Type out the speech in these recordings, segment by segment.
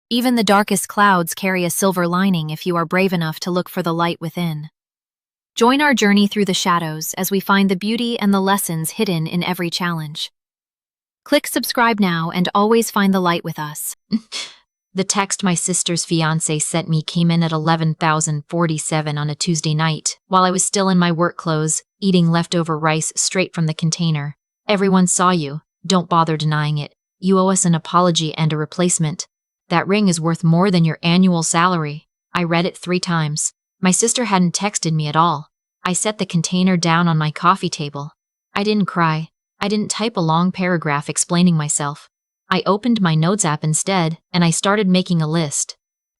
Even the darkest clouds carry a silver lining if you are brave enough to look for the light within. Join our journey through the shadows as we find the beauty and the lessons hidden in every challenge. Click subscribe now and always find the light with us. The text my sister's fiancé sent me came in at 11,047 on a Tuesday night, while I was still in my work clothes, eating leftover rice straight from the container. "Everyone saw you. Don't bother denying it. You owe us an apology and a replacement. That ring is worth more than your annual salary." I read it 3 times. My sister hadn't texted me at all. I set the container down on my coffee table. I didn't cry. I didn't type a long paragraph explaining myself. I opened my notes app instead, and I started making a list.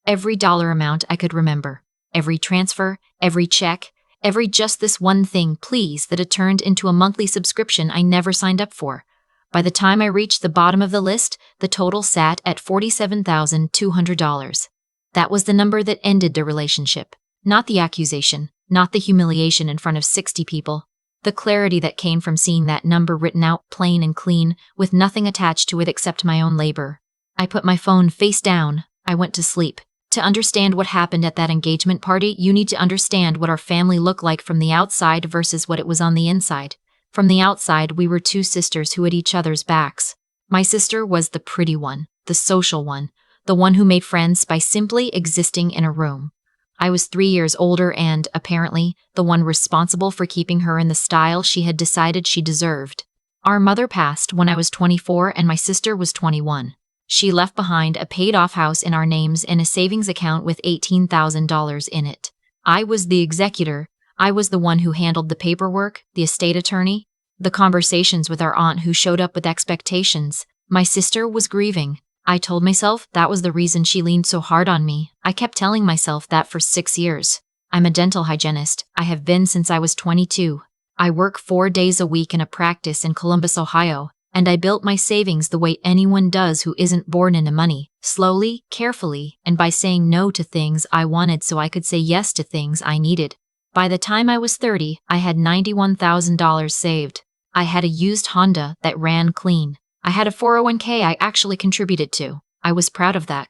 Every dollar amount I could remember. Every transfer, every check, every just this one thing, please, that had turned into a monthly subscription I never signed up for. By the time I reached the bottom of the list, the total sat at $47,200. That was the number that ended the relationship. Not the accusation, not the humiliation in front of 60 people. The clarity that came from seeing that number written out plain and clean, with nothing attached to it except my own labor. I put my phone face down. I went to sleep. To understand what happened at that engagement party, you need to understand what our family looked like from the outside versus what it was on the inside. From the outside, we were 2 sisters who had each other's backs. My sister was the pretty one, the social one, the one who made friends by simply existing in a room. I was 3 years older and, apparently, the one responsible for keeping her in the style she had decided she deserved. Our mother passed when I was 24 and my sister was 21. She left behind a paid-off house in our names and a savings account with $18,000 in it. I was the executor. I was the one who handled the paperwork, the estate attorney, the conversations with our aunt who showed up with expectations. My sister was grieving. I told myself that was the reason she leaned so hard on me. I kept telling myself that for 6 years. I'm a dental hygienist. I have been since I was 22. I work 4 days a week in a practice in Columbus, Ohio, and I built my savings the way anyone does who isn't born into money, slowly, carefully, and by saying no to things I wanted so I could say yes to things I needed. By the time I was 30, I had $91,000 saved. I had a used Honda that ran clean. I had a 401k I actually contributed to. I was proud of that.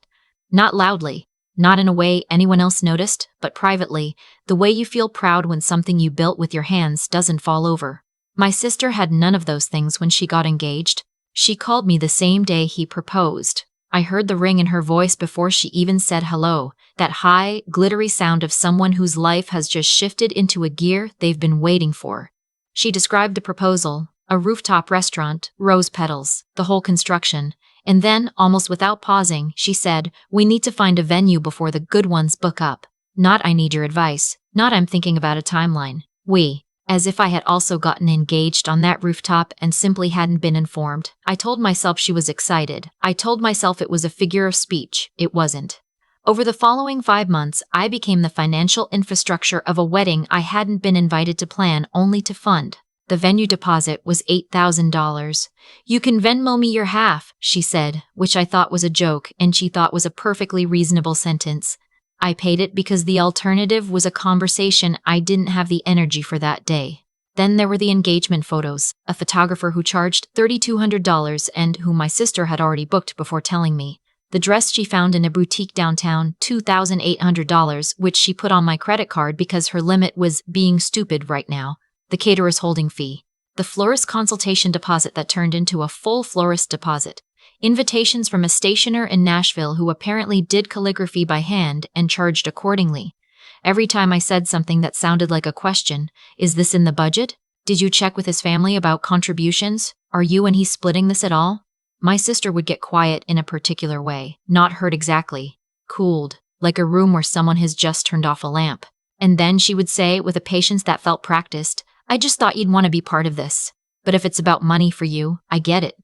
Not loudly, not in a way anyone else noticed, but privately, the way you feel proud when something you built with your hands doesn't fall over. My sister had none of those things when she got engaged. She called me the same day he proposed. I heard the ring in her voice before she even said hello, that high, glittery sound of someone whose life has just shifted into a gear they've been waiting for. She described the proposal. A rooftop restaurant, rose petals, the whole construction. And then, almost without pausing, she said, "We need to find a venue before the good ones book up. Not I need your advice. Not I'm thinking about a timeline. We." As if I had also gotten engaged on that rooftop and simply hadn't been informed. I told myself she was excited. I told myself it was a figure of speech. It wasn't. Over the following 5 months, I became the financial infrastructure of a wedding I hadn't been invited to plan, only to fund. The venue deposit was $8,000. "You can Venmo me your half," she said, which I thought was a joke and she thought was a perfectly reasonable sentence. I paid it because the alternative was a conversation I didn't have the energy for that day. Then there were the engagement photos, a photographer who charged $3,200 and whom my sister had already booked before telling me. The dress she found in a boutique downtown, $2,800, which she put on my credit card because her limit was being stupid right now. The caterer's holding fee, the florist consultation deposit that turned into a full florist deposit, invitations from a stationer in Nashville who apparently did calligraphy by hand and charged accordingly. Every time I said something that sounded like a question, "Is this in the budget? Did you check with his family about contributions? Are you and he splitting this at all?" My sister would get quiet in a particular way, not hurt exactly, cooled, like a room where someone has just turned off a lamp. And then she would say, with a patience that felt practiced, "I just thought you'd want to be part of this. But if it's about money for you, I get it."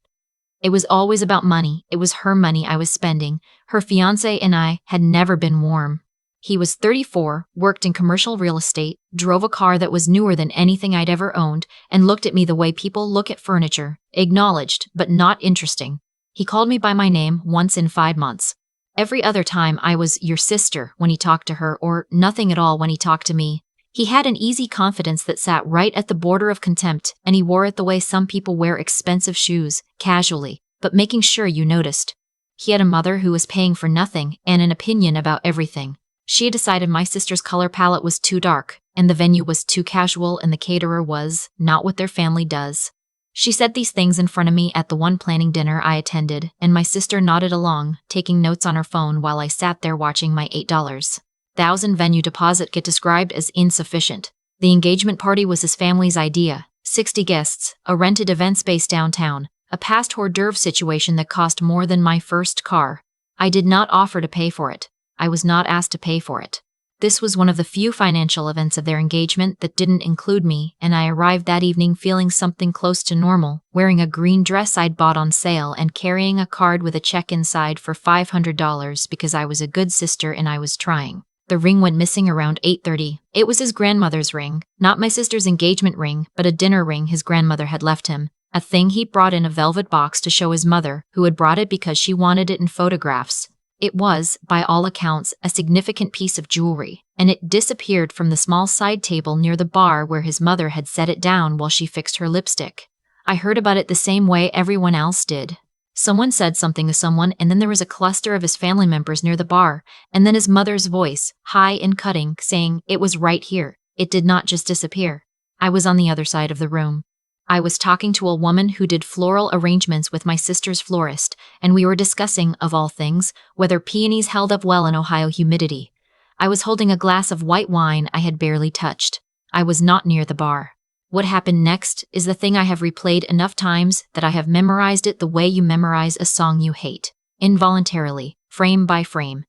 It was always about money. It was her money I was spending. Her fiancé and I had never been warm. He was 34, worked in commercial real estate, drove a car that was newer than anything I'd ever owned, and looked at me the way people look at furniture, acknowledged, but not interesting. He called me by my name once in 5 months. Every other time I was your sister when he talked to her, or nothing at all when he talked to me. He had an easy confidence that sat right at the border of contempt, and he wore it the way some people wear expensive shoes, casually, but making sure you noticed. He had a mother who was paying for nothing and an opinion about everything. She had decided my sister's color palette was too dark, and the venue was too casual, and the caterer was not what their family does. She said these things in front of me at the one planning dinner I attended, and my sister nodded along, taking notes on her phone while I sat there watching my $8,000 venue deposit get described as insufficient. The engagement party was his family's idea. 60 guests, a rented event space downtown, a past hors d'oeuvre situation that cost more than my first car. I did not offer to pay for it. I was not asked to pay for it. This was one of the few financial events of their engagement that didn't include me, and I arrived that evening feeling something close to normal, wearing a green dress I'd bought on sale and carrying a card with a check inside for $500 because I was a good sister and I was trying. The ring went missing around 8:30. It was his grandmother's ring, not my sister's engagement ring, but a dinner ring his grandmother had left him, a thing he'd brought in a velvet box to show his mother, who had brought it because she wanted it in photographs. It was, by all accounts, a significant piece of jewelry, and it disappeared from the small side table near the bar where his mother had set it down while she fixed her lipstick. I heard about it the same way everyone else did. Someone said something to someone, and then there was a cluster of his family members near the bar, and then his mother's voice, high and cutting, saying, "It was right here. It did not just disappear." I was on the other side of the room. I was talking to a woman who did floral arrangements with my sister's florist, and we were discussing, of all things, whether peonies held up well in Ohio humidity. I was holding a glass of white wine I had barely touched. I was not near the bar. What happened next is the thing I have replayed enough times that I have memorized it the way you memorize a song you hate, involuntarily, frame by frame.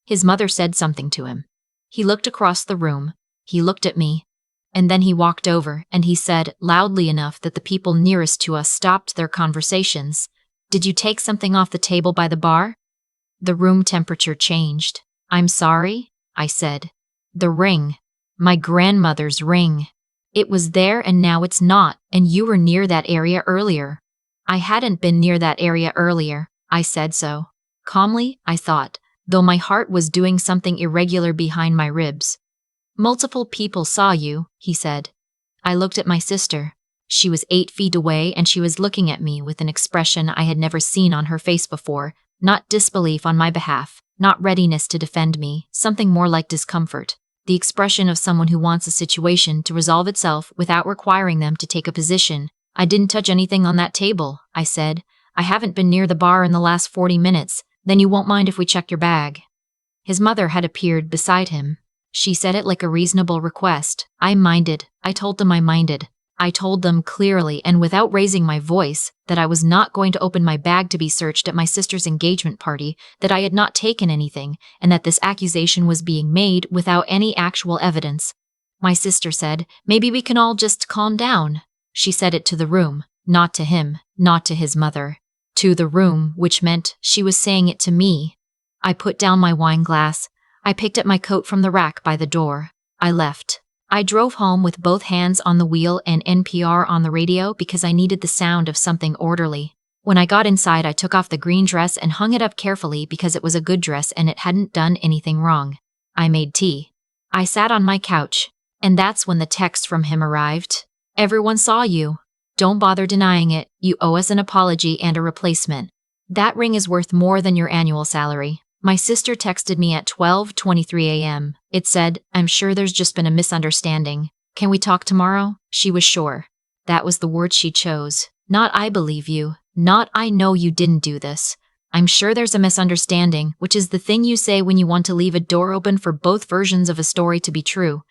His mother said something to him. He looked across the room. He looked at me. And then he walked over, and he said, loudly enough that the people nearest to us stopped their conversations, "Did you take something off the table by the bar?" The room temperature changed. "I'm sorry," I said. "The ring. My grandmother's ring. It was there and now it's not, and you were near that area earlier." I hadn't been near that area earlier. I said so. Calmly, I thought, though my heart was doing something irregular behind my ribs. "Multiple people saw you," he said. I looked at my sister. She was 8 feet away and she was looking at me with an expression I had never seen on her face before, not disbelief on my behalf, not readiness to defend me, something more like discomfort. The expression of someone who wants a situation to resolve itself without requiring them to take a position. "I didn't touch anything on that table," I said. "I haven't been near the bar in the last 40 minutes. Then you won't mind if we check your bag." His mother had appeared beside him. She said it like a reasonable request. I minded. I told them I minded. I told them clearly and without raising my voice that I was not going to open my bag to be searched at my sister's engagement party, that I had not taken anything, and that this accusation was being made without any actual evidence. My sister said, "Maybe we can all just calm down." She said it to the room, not to him, not to his mother. To the room, which meant she was saying it to me. I put down my wine glass. I picked up my coat from the rack by the door. I left. I drove home with both hands on the wheel and NPR on the radio because I needed the sound of something orderly. When I got inside, I took off the green dress and hung it up carefully because it was a good dress and it hadn't done anything wrong. I made tea. I sat on my couch, and that's when the text from him arrived. "Everyone saw you. Don't bother denying it. You owe us an apology and a replacement. That ring is worth more than your annual salary." My sister texted me at 12:23 a.m. It said, "I'm sure there's just been a misunderstanding. Can we talk tomorrow?" She was sure. That was the word she chose. Not "I believe you," not "I know you didn't do this." "I'm sure there's a misunderstanding," which is the thing you say when you want to leave a door open for both versions of a story to be true.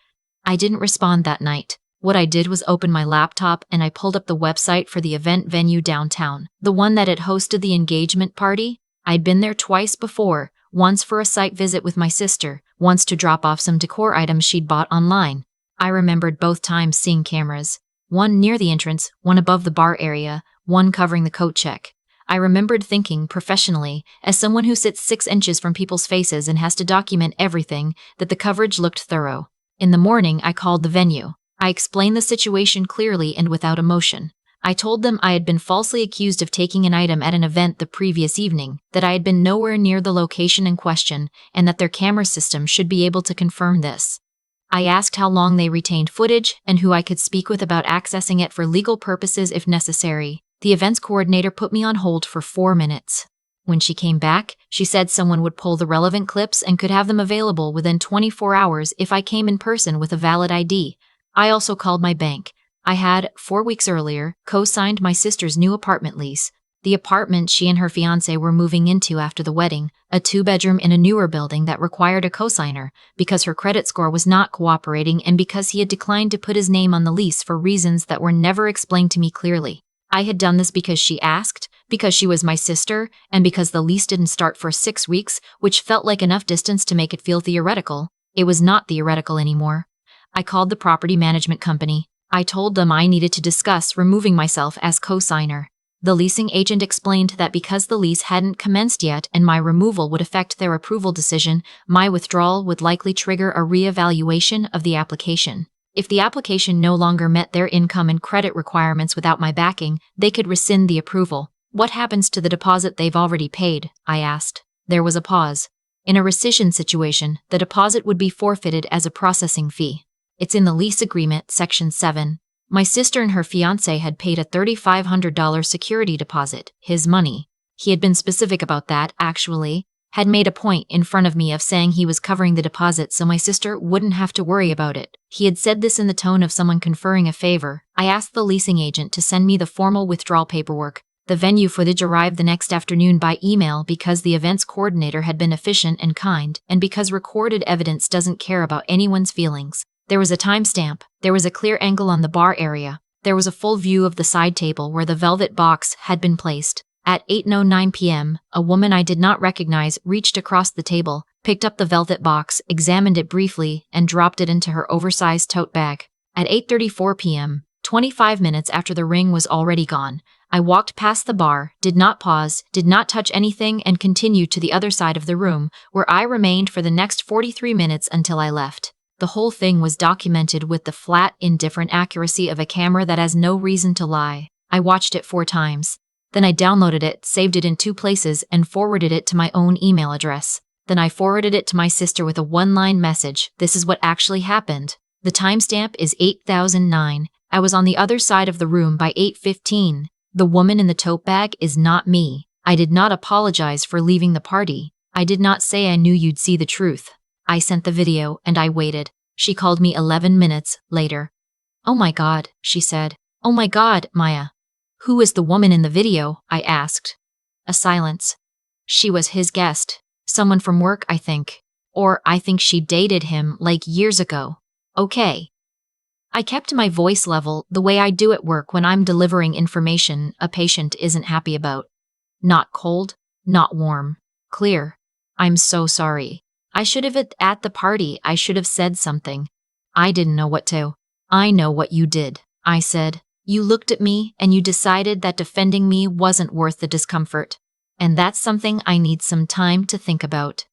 I didn't respond that night. What I did was open my laptop and I pulled up the website for the event venue downtown, the one that had hosted the engagement party. I'd been there twice before, once for a site visit with my sister, once to drop off some decor items she'd bought online. I remembered both times seeing cameras, one near the entrance, one above the bar area, one covering the coat check. I remembered thinking professionally, as someone who sits 6 inches from people's faces and has to document everything, that the coverage looked thorough. In the morning, I called the venue. I explained the situation clearly and without emotion. I told them I had been falsely accused of taking an item at an event the previous evening, that I had been nowhere near the location in question, and that their camera system should be able to confirm this. I asked how long they retained footage and who I could speak with about accessing it for legal purposes if necessary. The events coordinator put me on hold for 4 minutes. When she came back, she said someone would pull the relevant clips and could have them available within 24 hours if I came in person with a valid ID. I also called my bank. I had, 4 weeks earlier, co-signed my sister's new apartment lease. The apartment she and her fiancé were moving into after the wedding, a 2-bedroom in a newer building that required a co-signer, because her credit score was not cooperating and because he had declined to put his name on the lease for reasons that were never explained to me clearly. I had done this because she asked, because she was my sister, and because the lease didn't start for 6 weeks, which felt like enough distance to make it feel theoretical. It was not theoretical anymore. I called the property management company. I told them I needed to discuss removing myself as co-signer. The leasing agent explained that because the lease hadn't commenced yet and my removal would affect their approval decision, my withdrawal would likely trigger a re-evaluation of the application. If the application no longer met their income and credit requirements without my backing, they could rescind the approval. What happens to the deposit they've already paid? I asked. There was a pause. In a rescission situation, the deposit would be forfeited as a processing fee. It's in the lease agreement, Section 7. My sister and her fiancé had paid a $3,500 security deposit, his money. He had been specific about that, actually, had made a point in front of me of saying he was covering the deposit so my sister wouldn't have to worry about it. He had said this in the tone of someone conferring a favor. I asked the leasing agent to send me the formal withdrawal paperwork. The venue footage arrived the next afternoon by email because the events coordinator had been efficient and kind, and because recorded evidence doesn't care about anyone's feelings. There was a timestamp, there was a clear angle on the bar area, there was a full view of the side table where the velvet box had been placed. At 8:09 p.m., a woman I did not recognize reached across the table, picked up the velvet box, examined it briefly, and dropped it into her oversized tote bag. At 8:34 p.m., 25 minutes after the ring was already gone, I walked past the bar, did not pause, did not touch anything, and continued to the other side of the room, where I remained for the next 43 minutes until I left. The whole thing was documented with the flat, indifferent accuracy of a camera that has no reason to lie. I watched it 4 times. Then I downloaded it, saved it in 2 places, and forwarded it to my own email address. Then I forwarded it to my sister with a 1-line message. This is what actually happened. The timestamp is 8:09. I was on the other side of the room by 8:15. The woman in the tote bag is not me. I did not apologize for leaving the party. I did not say I knew you'd see the truth. I sent the video and I waited. She called me 11 minutes later. "Oh my God," she said. "Oh my God, Maya." "Who is the woman in the video?" I asked. A silence. "She was his guest. Someone from work, I think. Or I think she dated him like years ago." "Okay." I kept my voice level the way I do at work when I'm delivering information a patient isn't happy about. Not cold, not warm. Clear. "I'm so sorry. I should have at the party, I should have said something. I didn't know what to." "I know what you did," I said. "You looked at me and you decided that defending me wasn't worth the discomfort. And that's something I need some time to think about."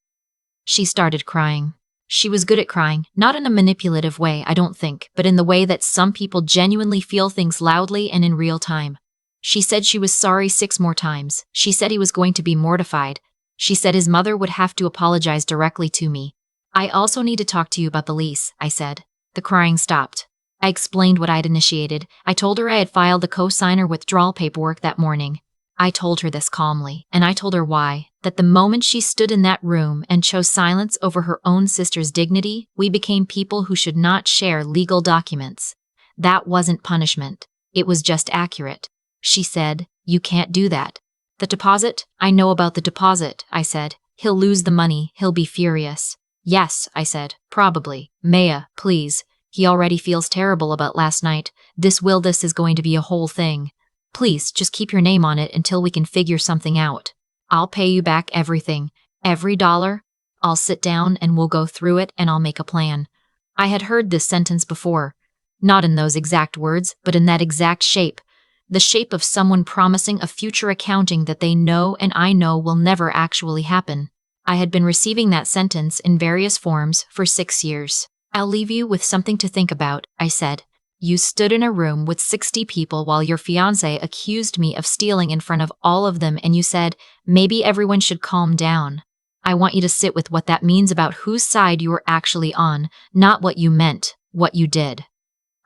She started crying. She was good at crying, not in a manipulative way, I don't think, but in the way that some people genuinely feel things loudly and in real time. She said she was sorry 6 more times. She said he was going to be mortified. She said his mother would have to apologize directly to me. "I also need to talk to you about the lease," I said. The crying stopped. I explained what I'd initiated. I told her I had filed the co-signer withdrawal paperwork that morning. I told her this calmly, and I told her why. That the moment she stood in that room and chose silence over her own sister's dignity, we became people who should not share legal documents. That wasn't punishment. It was just accurate. She said, "You can't do that." "The deposit? I know about the deposit," I said. "He'll lose the money. He'll be furious." "Yes," I said. "Probably. Maya, please. He already feels terrible about last night. This is going to be a whole thing. Please, just keep your name on it until we can figure something out. I'll pay you back everything. Every dollar. I'll sit down and we'll go through it and I'll make a plan." I had heard this sentence before. Not in those exact words, but in that exact shape. The shape of someone promising a future accounting that they know and I know will never actually happen. I had been receiving that sentence in various forms for 6 years. "I'll leave you with something to think about," I said. "You stood in a room with 60 people while your fiancé accused me of stealing in front of all of them and you said, maybe everyone should calm down. I want you to sit with what that means about whose side you were actually on, not what you meant, what you did."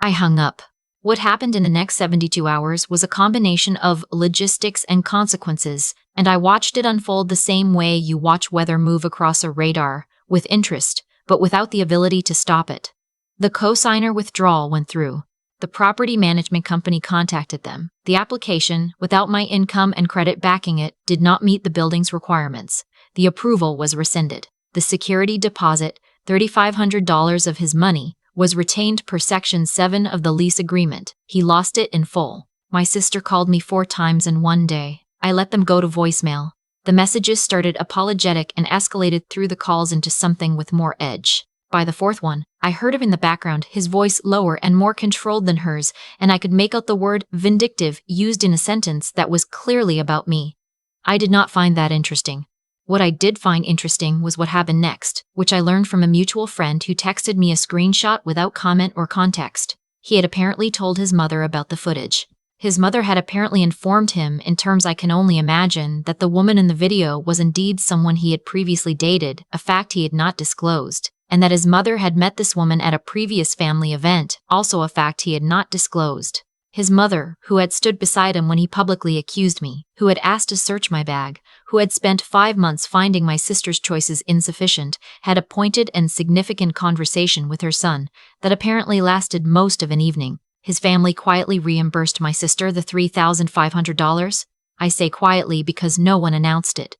I hung up. What happened in the next 72 hours was a combination of logistics and consequences and I watched it unfold the same way you watch weather move across a radar, with interest, but without the ability to stop it. The cosigner withdrawal went through. The property management company contacted them. The application, without my income and credit backing it, did not meet the building's requirements. The approval was rescinded. The security deposit, $3,500 of his money, was retained per Section 7 of the lease agreement. He lost it in full. My sister called me 4 times in one day. I let them go to voicemail. The messages started apologetic and escalated through the calls into something with more edge. By the 4th one, I heard him in the background, his voice lower and more controlled than hers, and I could make out the word vindictive used in a sentence that was clearly about me. I did not find that interesting. What I did find interesting was what happened next, which I learned from a mutual friend who texted me a screenshot without comment or context. He had apparently told his mother about the footage. His mother had apparently informed him, in terms I can only imagine, that the woman in the video was indeed someone he had previously dated, a fact he had not disclosed, and that his mother had met this woman at a previous family event, also a fact he had not disclosed. His mother, who had stood beside him when he publicly accused me, who had asked to search my bag, who had spent 5 months finding my sister's choices insufficient, had a pointed and significant conversation with her son that apparently lasted most of an evening. His family quietly reimbursed my sister the $3,500. I say quietly because no one announced it.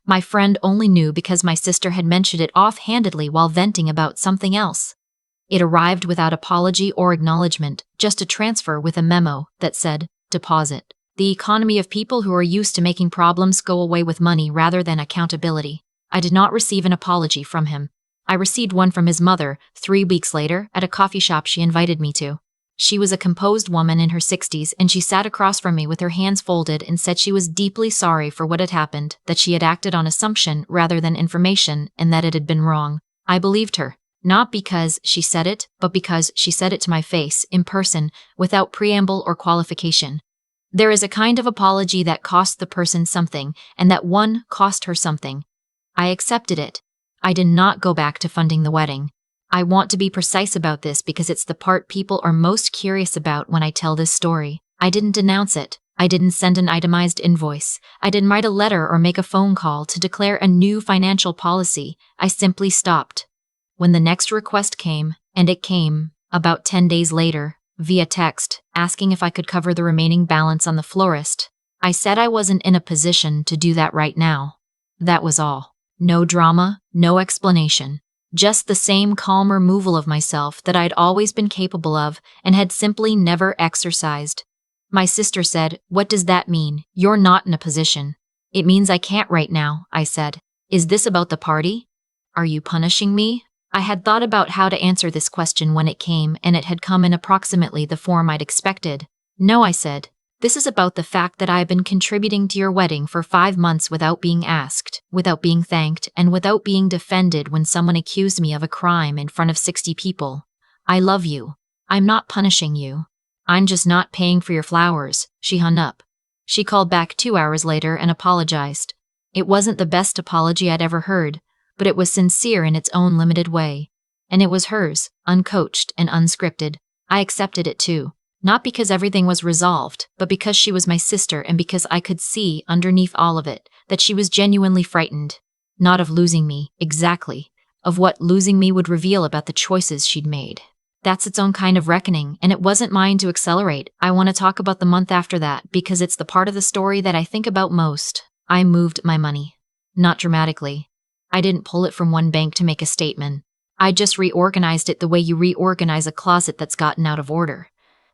My friend only knew because my sister had mentioned it offhandedly while venting about something else. It arrived without apology or acknowledgement, just a transfer with a memo that said, deposit. The economy of people who are used to making problems go away with money rather than accountability. I did not receive an apology from him. I received one from his mother 3 weeks later at a coffee shop she invited me to. She was a composed woman in her 60s, and she sat across from me with her hands folded and said she was deeply sorry for what had happened, that she had acted on assumption rather than information, and that it had been wrong. I believed her. Not because she said it, but because she said it to my face, in person, without preamble or qualification. There is a kind of apology that costs the person something, and that one cost her something. I accepted it. I did not go back to funding the wedding. I want to be precise about this because it's the part people are most curious about when I tell this story. I didn't denounce it. I didn't send an itemized invoice. I didn't write a letter or make a phone call to declare a new financial policy. I simply stopped. When the next request came, and it came about 10 days later, via text, asking if I could cover the remaining balance on the florist, I said I wasn't in a position to do that right now. That was all. No drama, no explanation. Just the same calm removal of myself that I'd always been capable of and had simply never exercised. My sister said, "What does that mean? You're not in a position." "It means I can't right now," I said. "Is this about the party? Are you punishing me?" I had thought about how to answer this question when it came, and it had come in approximately the form I'd expected. "No," I said. "This is about the fact that I have been contributing to your wedding for 5 months without being asked, without being thanked, and without being defended when someone accused me of a crime in front of 60 people. I love you. I'm not punishing you. I'm just not paying for your flowers." She hung up. She called back 2 hours later and apologized. It wasn't the best apology I'd ever heard, but it was sincere in its own limited way. And it was hers, uncoached and unscripted. I accepted it too. Not because everything was resolved, but because she was my sister and because I could see, underneath all of it, that she was genuinely frightened. Not of losing me, exactly. Of what losing me would reveal about the choices she'd made. That's its own kind of reckoning, and it wasn't mine to accelerate. I want to talk about the month after that, because it's the part of the story that I think about most. I moved my money. Not dramatically. I didn't pull it from one bank to make a statement. I just reorganized it the way you reorganize a closet that's gotten out of order.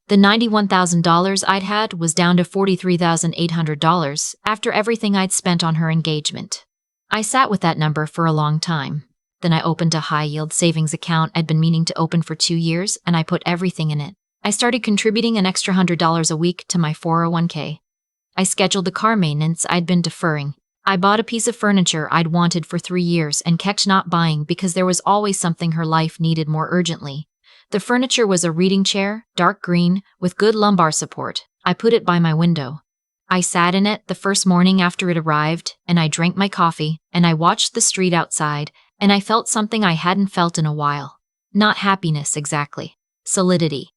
The $91,000 I'd had was down to $43,800 after everything I'd spent on her engagement. I sat with that number for a long time. Then I opened a high-yield savings account I'd been meaning to open for 2 years, and I put everything in it. I started contributing an extra $100 a week to my 401k. I scheduled the car maintenance I'd been deferring. I bought a piece of furniture I'd wanted for 3 years and kept not buying because there was always something her life needed more urgently. The furniture was a reading chair, dark green, with good lumbar support. I put it by my window. I sat in it the first morning after it arrived, and I drank my coffee, and I watched the street outside, and I felt something I hadn't felt in a while. Not happiness exactly. Solidity.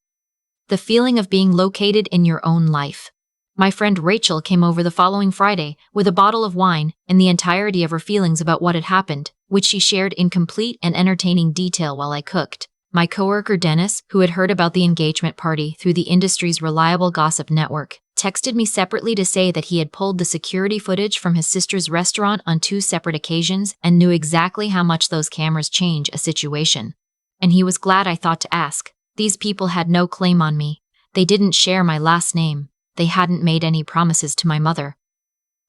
The feeling of being located in your own life. My friend Rachel came over the following Friday with a bottle of wine and the entirety of her feelings about what had happened, which she shared in complete and entertaining detail while I cooked. My coworker Dennis, who had heard about the engagement party through the industry's reliable gossip network, texted me separately to say that he had pulled the security footage from his sister's restaurant on 2 separate occasions and knew exactly how much those cameras change a situation. And he was glad I thought to ask. These people had no claim on me. They didn't share my last name. They hadn't made any promises to my mother.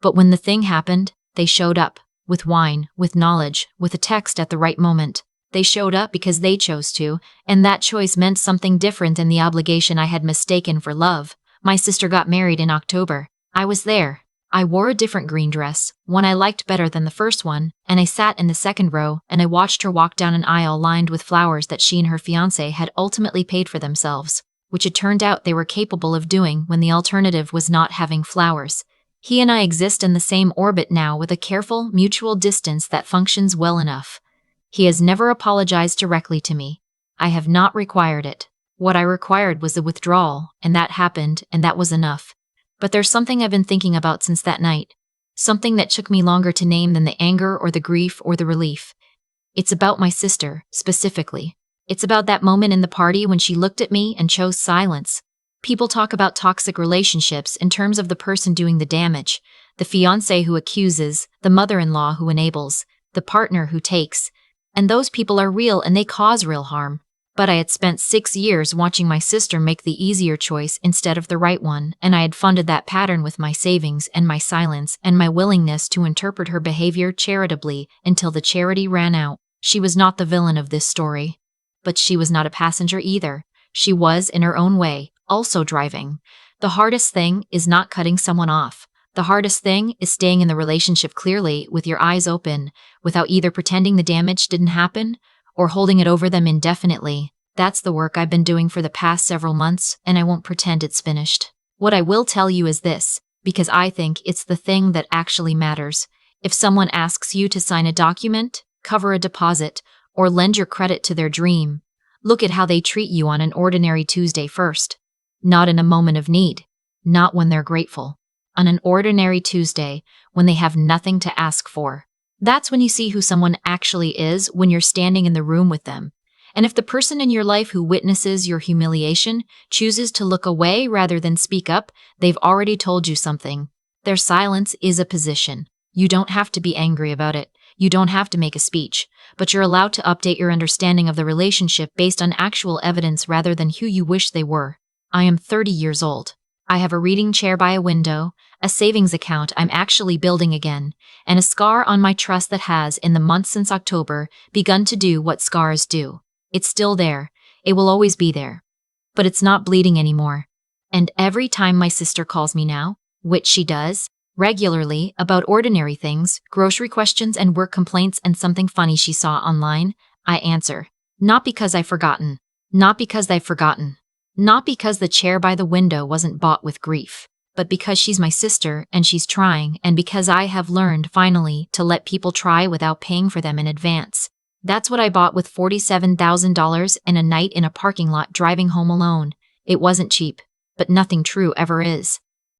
But when the thing happened, they showed up. With wine, with knowledge, with a text at the right moment. They showed up because they chose to, and that choice meant something different than the obligation I had mistaken for love. My sister got married in October. I was there. I wore a different green dress, one I liked better than the first one, and I sat in the second row and I watched her walk down an aisle lined with flowers that she and her fiancé had ultimately paid for themselves, which it turned out they were capable of doing when the alternative was not having flowers. He and I exist in the same orbit now with a careful, mutual distance that functions well enough. He has never apologized directly to me. I have not required it. What I required was a withdrawal, and that happened, and that was enough. But there's something I've been thinking about since that night. Something that took me longer to name than the anger or the grief or the relief. It's about my sister, specifically. It's about that moment in the party when she looked at me and chose silence. People talk about toxic relationships in terms of the person doing the damage, the fiancé who accuses, the mother-in-law who enables, the partner who takes, and those people are real and they cause real harm. But I had spent 6 years watching my sister make the easier choice instead of the right one, and I had funded that pattern with my savings and my silence and my willingness to interpret her behavior charitably until the charity ran out. She was not the villain of this story. But she was not a passenger either. She was, in her own way, also driving. The hardest thing is not cutting someone off. The hardest thing is staying in the relationship clearly, with your eyes open, without either pretending the damage didn't happen or holding it over them indefinitely. That's the work I've been doing for the past several months, and I won't pretend it's finished. What I will tell you is this, because I think it's the thing that actually matters. If someone asks you to sign a document, cover a deposit, or lend your credit to their dream, look at how they treat you on an ordinary Tuesday first. Not in a moment of need. Not when they're grateful. On an ordinary Tuesday, when they have nothing to ask for. That's when you see who someone actually is, when you're standing in the room with them. And if the person in your life who witnesses your humiliation chooses to look away rather than speak up, they've already told you something. Their silence is a position. You don't have to be angry about it. You don't have to make a speech, but you're allowed to update your understanding of the relationship based on actual evidence rather than who you wish they were. I am 30 years old. I have a reading chair by a window, a savings account I'm actually building again, and a scar on my trust that has, in the months since October, begun to do what scars do. It's still there. It will always be there. But it's not bleeding anymore. And every time my sister calls me now, which she does, regularly, about ordinary things, grocery questions and work complaints and something funny she saw online, I answer. Not because I've forgotten. Not because they've forgotten. Not because the chair by the window wasn't bought with grief, but because she's my sister and she's trying, and because I have learned, finally, to let people try without paying for them in advance. That's what I bought with $47,000 and a night in a parking lot driving home alone. It wasn't cheap, but nothing true ever is.